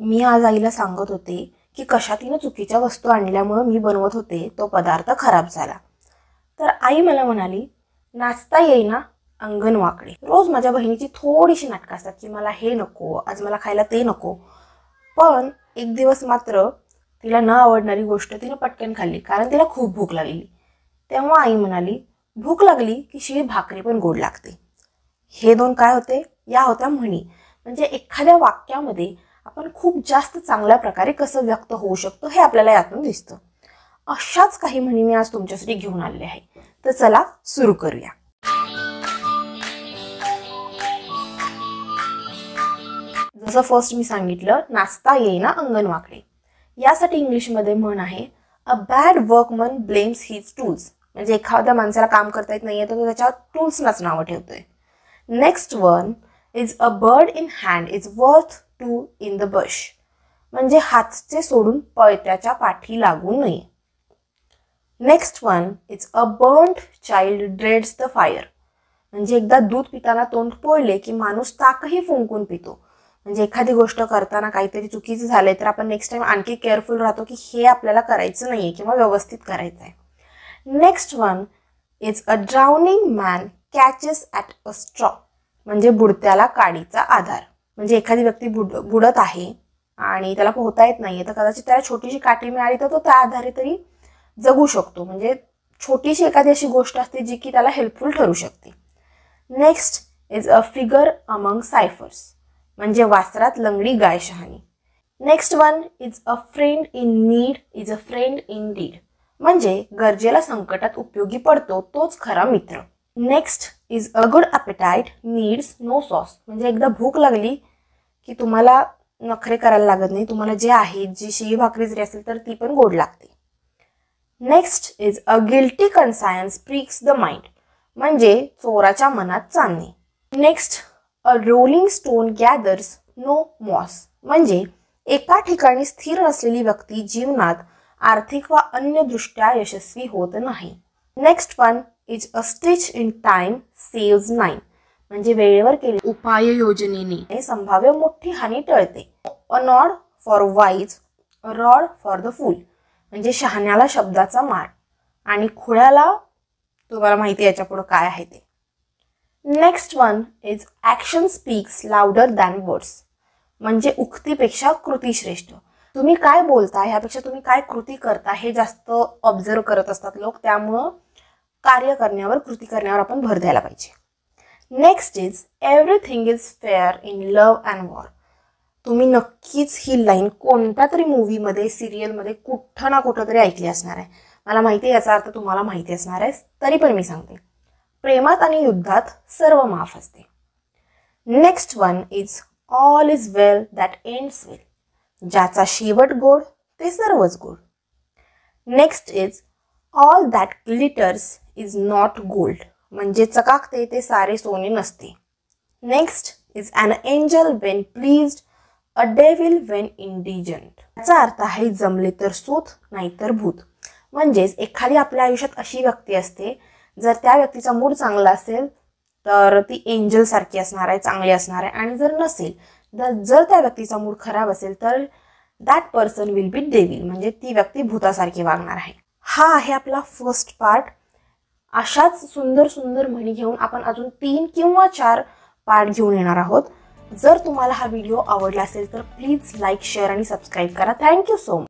मी आज आईला सांगत होते की कशातीनं चुकीच्या वस्तू आणल्यामुळे मी बनवत होते तो पदार्थ खराब झाला। तर आई मला म्हणाली, नाचता येईना अंगण वाकडे। रोज माझ्या बहिणीची थोडीशी नाटकं असतात की मला हे नको, आज मला खायला ते नको, पण एक दिवस मात्र तिला न आवडणारी गोष्ट तिने पटकन खाल्ली कारण तिला खूप भूक लागली। तेव्हा आई म्हणाली, भूक लागली की शिळी भाकरी पण गोड लागते। हे दोन काय होते? या होत्या म्हणी। म्हणजे एखाद्या वाक्यामध्ये आपण खूप जास्त चांगल्या प्रकारे कसं व्यक्त होऊ शकतो हे आपल्याला यातून दिसतं। अशाच काही म्हणी मी आज तुमच्यासाठी घेऊन आले आहे। तर चला सुरू करूया। जसं फर्स्ट मी सांगितलं, नाचता येईना अंगण वाकडे। यासाठी इंग्लिशमध्ये म्हण आहे, a bad workman blames his tools. म्हणजे एखाद्या माणसाला काम करता येत नाहीये तर तो त्याच्या टूल्सनाच नाव ठेवतोय। Next one is a bird in hand is worth two in the bush. म्हणजे हातचे सोडून पळत्याच्या पाठी लागू नये। Next one is a burnt child dreads the fire. म्हणजे एकदा दूध पिताना तोंड पोळले की माणूस ताकही फुंकून पितो। म्हणजे एखादी गोष्ट करताना काहीतरी चुकीचं झालंय तर आपण नेक्स्ट टाइम आणखी केअरफुल राहतो की हे आपल्याला करायचं नाहीये किंवा व्यवस्थित करायचं आहे। Next one is a drowning man catches at a straw. म्हणजे बुडत्याला काडीचा आधार। म्हणजे एखादी व्यक्ती बुडत आहे आणि त्याला पोहता येत नाहीये तर कदाचित त्याला छोटीशी काठी मिळाली तर तो त्या आधारे तरी जगू शकतो। म्हणजे छोटीशी एखादी अशी गोष्ट असते जी की त्याला हेल्पफुल ठरू शकते। Next is a figure among ciphers. म्हणजे वासरात लंगडी गाय शहाणी। Next one is a friend in need is a friend in deed. म्हणजे गरजेला संकटात उपयोगी पडतो तोच खरा मित्र। Next is a good appetite needs no sauce. म्हणजे एकदा भूक लागली की तुम्हाला नखरे करायला लागत नाही, तुम्हाला जे आहे जी शिळी भाकरी जरी असेल तर ती पण गोड लागते। Next is a guilty conscience pricks the mind. म्हणजे चोराच्या मनात चांदणे। Next a rolling stone gathers no moss. म्हणजे एका ठिकाणी स्थिर नसलेली व्यक्ती जीवनात आर्थिक व अन्य दृष्ट्या यशस्वी होत नाही। Next one is a stitch in time saves nine. म्हणजे वेळेवर केलेल्या उपाययोजनेने संभाव्य मोठी हानी टळते। A nod for wise a rod for the fool. म्हणजे शहाण्याला शब्दाचा मार आणि खुळ्याला तुम्हाला माहिती याच्या पुढे काय आहे ते। Next one is action speaks louder than words. म्हणजे उक्तीपेक्षा कृती श्रेष्ठ। तुम्ही काय बोलता ह्यापेक्षा तुम्ही काय कृती करता हे जास्त ऑब्झर्व करत असतात लोक, त्यामुळं कार्य करण्यावर कृती करण्यावर आपण भर द्यायला पाहिजे। Next is everything is fair in love and war. तुम्ही नक्कीच ही लाईन कोणत्या तरी मूवीमध्ये सिरियलमध्ये कुठं ना कुठं तरी ऐकली असणार आहे। मला माहिती आहे याचा अर्थ तुम्हाला माहिती असणार आहे, तरी पण मी सांगते, प्रेमात आणि युद्धात सर्व माफ असते। Next one is all is well that ends well. ज्याचा शेवट गोड ते सर्वच गोड। Next is all that glitters is not gold. म्हणजे चकाकते ते सारे सोने नसते। Next is an angel when pleased a devil when indigent. याचा अर्थ आहे जमले तर सूत नाहीतर भूत। म्हणजेच एखादी आपल्या आयुष्यात अशी व्यक्ती असते, जर त्या व्यक्तीचा मूड चांगला असेल तर ती एंजल सारखी असणार आहे, चांगली असणार आहे, आणि जर नसेल जर त्या व्यक्तीचा मूड खराब असेल तर that person will be devil. म्हणजे ती व्यक्ती भूतासारखी वागणार आहे। हा आहे आपला फर्स्ट पार्ट। अशाच सुंदर सुंदर म्हणी घेऊन आपण अजून 3 किंवा 4 पार्ट घेऊन येणार आहोत। जर तुम्हाला हा व्हिडिओ आवडला असेल तर प्लीज लाईक, शेअर आणि सबस्क्राईब करा। Thank you so much.